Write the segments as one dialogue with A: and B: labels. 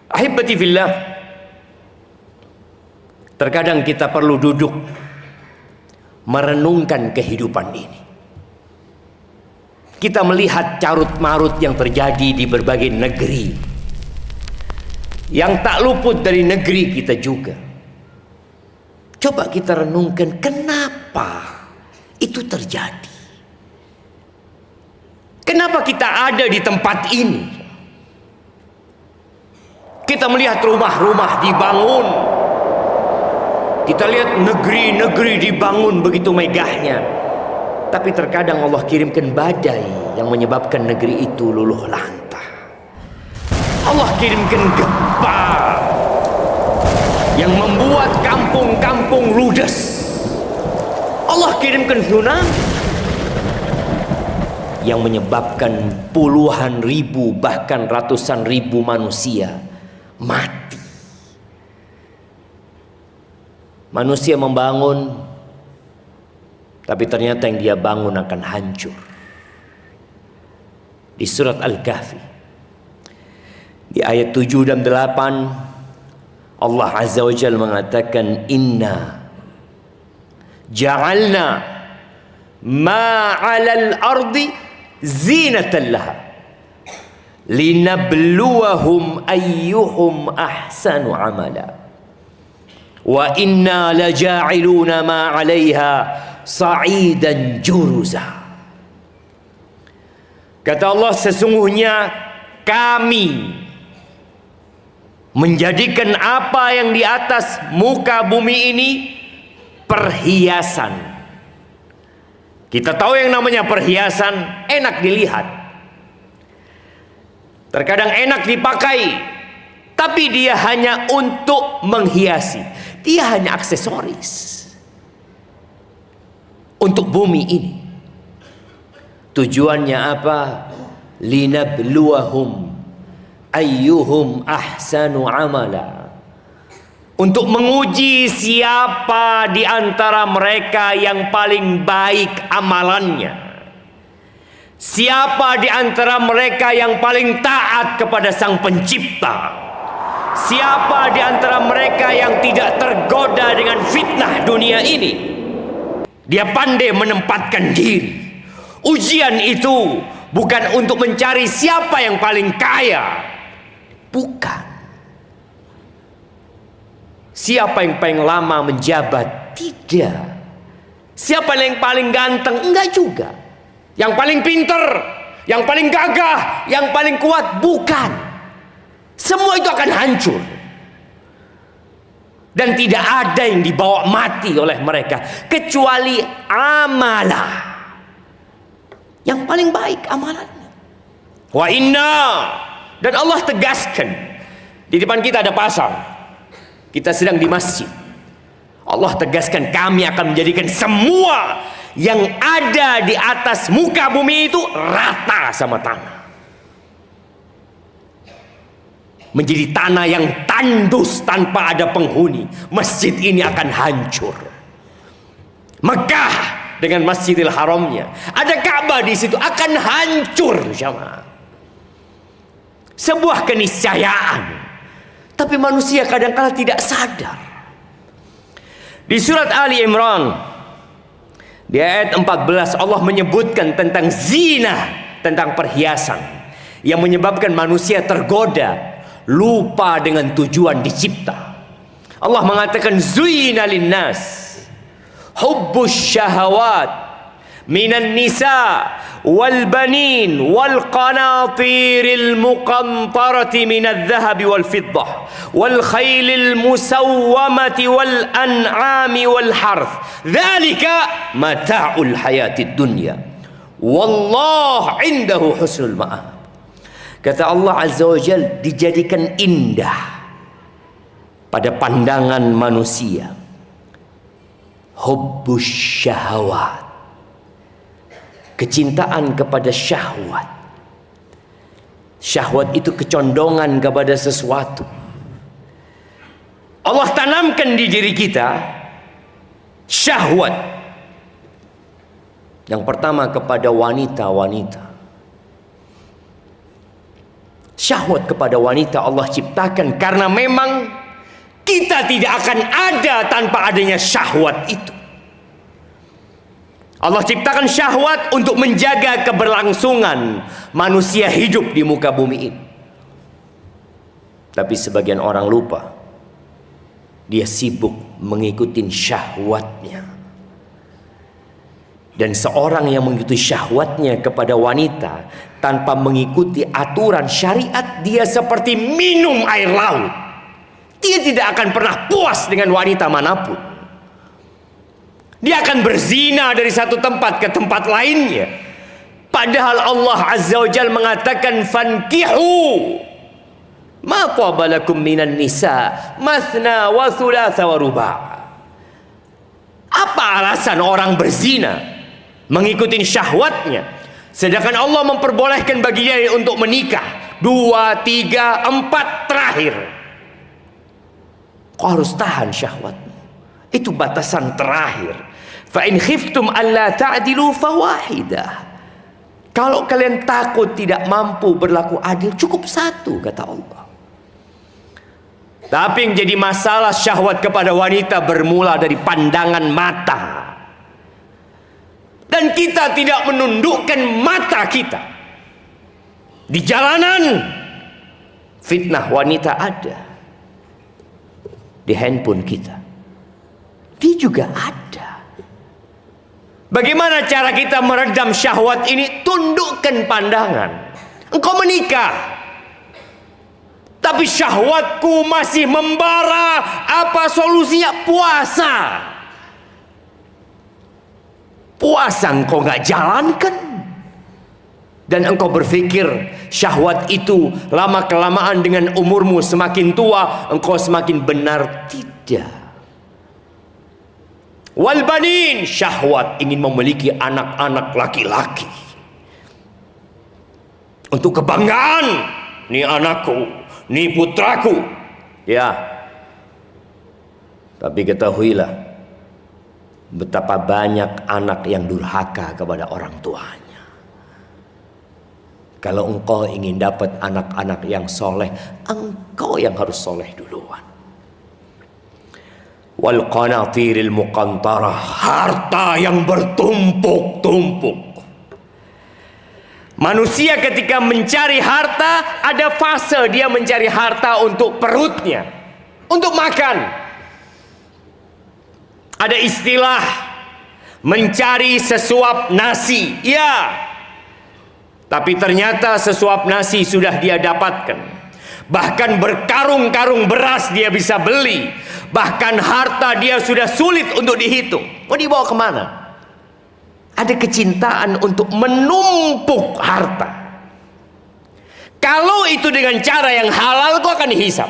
A: Ahibati fillah, terkadang kita perlu duduk merenungkan kehidupan ini. Kita melihat carut marut yang terjadi di berbagai negeri, yang tak luput dari negeri kita juga. Coba kita renungkan kenapa itu terjadi. Kenapa kita ada di tempat ini? Kita melihat rumah-rumah dibangun. Kita lihat negeri-negeri dibangun begitu megahnya. Tapi terkadang Allah kirimkan badai yang menyebabkan negeri itu luluh lantah. Allah kirimkan gempa yang membuat kampung-kampung ludes. Allah kirimkan tsunami yang menyebabkan puluhan ribu bahkan ratusan ribu manusia mati. Manusia membangun, tapi ternyata yang dia bangun akan hancur. Di surat Al-Kahfi, di ayat 7 dan 8, Allah Azza wa Jalla mengatakan, Inna ja'alna ma'alal ardi zinatan laha linabluwahum ayyuhum ahsanu amala wa inna laja'iluna ma 'alaiha sa'idan juruza. Kata Allah, sesungguhnya kami menjadikan apa yang di atas muka bumi ini perhiasan. Kita tahu yang namanya perhiasan enak dilihat, terkadang enak dipakai, tapi dia hanya untuk menghiasi. Dia hanya aksesoris untuk bumi ini. Tujuannya apa? Linabluwahum ayyuhum ahsanu amala. Untuk menguji siapa di antara mereka yang paling baik amalannya. Siapa di antara mereka yang paling taat kepada Sang Pencipta. Siapa di antara mereka yang tidak tergoda dengan fitnah dunia ini. Dia pandai menempatkan diri. Ujian itu bukan untuk mencari siapa yang paling kaya. Bukan. Siapa yang paling lama menjabat? Tidak. Siapa yang paling ganteng? Enggak juga. Yang paling pinter, yang paling gagah, yang paling kuat? Bukan. Semua itu akan hancur. Dan tidak ada yang dibawa mati oleh mereka kecuali amalah. Yang paling baik amalannya. Wa inna, dan Allah tegaskan, di depan kita ada pasar, kita sedang di masjid. Allah tegaskan, kami akan menjadikan semua yang ada di atas muka bumi itu rata sama tanah. Menjadi tanah yang tandus tanpa ada penghuni. Masjid ini akan hancur. Mekah dengan Masjidil Haramnya, ada Ka'bah di situ, akan hancur, jamaah. Sebuah keniscayaan. Tapi manusia kadang-kala tidak sadar. Di surat Ali Imran, di ayat 14, Allah menyebutkan tentang zina, tentang perhiasan yang menyebabkan manusia tergoda, lupa dengan tujuan dicipta. Allah mengatakan, zuyina linnas hubbus syahawat minan nisa wal banin wal qanatiril muqantarati minadh dhahabi wal fiddah wal khailil musawwamati wal an'ami wal harth dzalika mata'ul hayatid dunya wallahu indahu husnul ma'ab. Kata Allah Azza wa Jalla, dijadikan indah pada pandangan manusia hubbus syahawat, kecintaan kepada syahwat. Syahwat itu kecondongan kepada sesuatu. Allah tanamkan di diri kita syahwat. Yang pertama kepada wanita-wanita. Syahwat kepada wanita Allah ciptakan karena memang kita tidak akan ada tanpa adanya syahwat itu. Allah ciptakan syahwat untuk menjaga keberlangsungan manusia hidup di muka bumi ini. Tapi sebagian orang lupa, dia sibuk mengikuti syahwatnya. Dan seorang yang mengikuti syahwatnya kepada wanita tanpa mengikuti aturan syariat, dia seperti minum air laut. Dia tidak akan pernah puas dengan wanita manapun. Dia akan berzina dari satu tempat ke tempat lainnya. Padahal Allah Azza wa Jalla mengatakan, fankihu ma qabalakum minan nisa mathna wa thulatha wa ruba'. Apa alasan orang berzina? Mengikuti syahwatnya, sedangkan Allah memperbolehkan bagi dia untuk menikah 2, 3, 4 terakhir. Kau harus tahan syahwatmu. Itu batasan terakhir. Fa in khiftum alla ta'dilu fawahidah. Kalau kalian takut tidak mampu berlaku adil, cukup satu, kata Allah. Tapi yang jadi masalah syahwat kepada wanita bermula dari pandangan mata. Dan kita tidak menundukkan mata kita. Di jalanan fitnah wanita ada. Di handphone kita dia juga ada. Bagaimana cara kita meredam syahwat ini? Tundukkan pandangan. Engkau menikah, tapi syahwatku masih membara. Apa solusinya? Puasa. Puasa engkau nggak jalankan, dan engkau berpikir syahwat itu lama kelamaan dengan umurmu semakin tua engkau semakin benar. Tidak. Wal banin, syahwat ingin memiliki anak-anak laki-laki untuk kebanggaan. Ini anakku, ini putraku, ya. Tapi ketahuilah betapa banyak anak yang durhaka kepada orang tuanya. Kalau engkau ingin dapat anak-anak yang soleh, engkau yang harus soleh duluan. Wal qanatiril muqantarah, harta yang bertumpuk-tumpuk. Manusia ketika mencari harta, ada fase dia mencari harta untuk perutnya, untuk makan. Ada istilah mencari sesuap nasi, ya. Tapi ternyata sesuap nasi sudah dia dapatkan. Bahkan berkarung-karung beras dia bisa beli. Bahkan harta dia sudah sulit untuk dihitung. Mau dibawa kemana? Ada kecintaan untuk menumpuk harta. Kalau itu dengan cara yang halal, kau akan dihisap.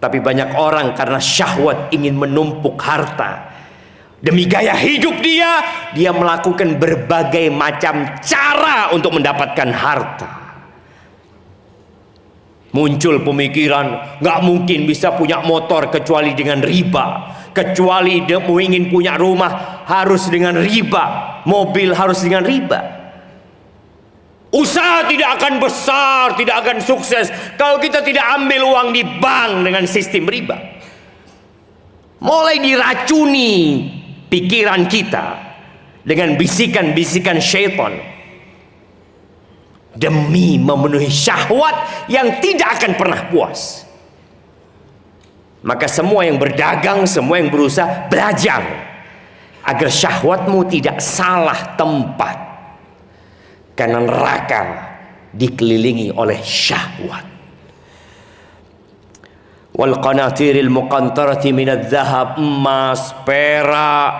A: Tapi banyak orang karena syahwat ingin menumpuk harta, demi gaya hidup dia melakukan berbagai macam cara untuk mendapatkan harta. Muncul pemikiran, nggak mungkin bisa punya motor kecuali dengan riba, kecuali dia ingin punya rumah harus dengan riba, mobil harus dengan riba. Usaha tidak akan besar, tidak akan sukses kalau kita tidak ambil uang di bank dengan sistem riba. Mulai diracuni pikiran kita dengan bisikan-bisikan syaitan demi memenuhi syahwat yang tidak akan pernah puas. Maka semua yang berdagang, semua yang berusaha belajar agar syahwatmu tidak salah tempat. Karena neraka dikelilingi oleh syahwat. Wal qanatiril muqantarati minadz zahab, emas, perak,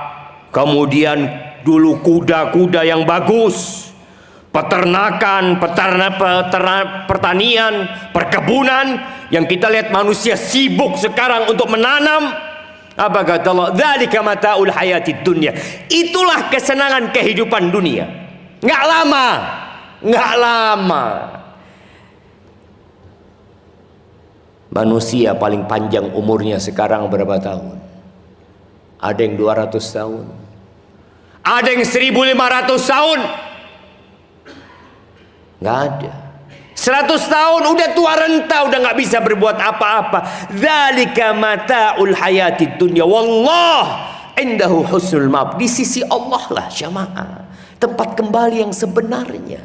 A: kemudian dulu kuda-kuda yang bagus, peternakan, pertanian, perkebunan yang kita lihat manusia sibuk sekarang untuk menanam. Apa kata Allah? Dzalika mataul hayatid dunya. Itulah kesenangan kehidupan dunia. Nggak lama. Manusia paling panjang umurnya sekarang berapa tahun? Ada yang 200 tahun, ada yang 1500 tahun. Nggak ada. 100 tahun udah tua renta, udah nggak bisa berbuat apa-apa. Dzalika mata'ul hayatid dunya wallah indahu husnul ma'ab. Di sisi Allah lah jamaah tempat kembali yang sebenarnya.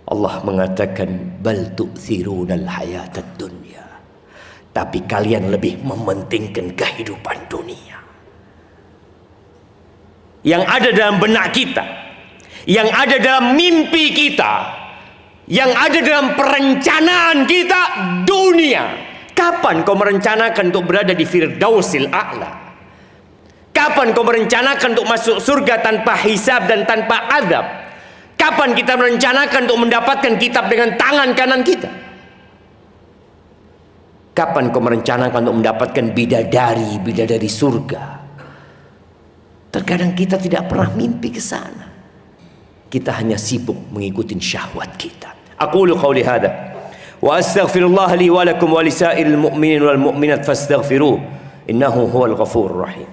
A: Allah mengatakan bal tu'thirunal hayatad dunya, tapi kalian lebih mementingkan kehidupan dunia. Yang ada dalam benak kita, yang ada dalam mimpi kita, yang ada dalam perencanaan kita, dunia. Kapan kau merencanakan untuk berada di Firdausil A'la? Kapan kau merencanakan untuk masuk surga tanpa hisab dan tanpa azab? Kapan kita merencanakan untuk mendapatkan kitab dengan tangan kanan kita? Kapan kau merencanakan untuk mendapatkan bidadari surga? Terkadang kita tidak pernah mimpi ke sana. Kita hanya sibuk mengikuti syahwat kita. Aqulu qawli hadha wa astaghfirullah li wa lakum wa lisairil mu'minin wal mu'minat fastaghfiruh innahu huwal ghafurur rahim.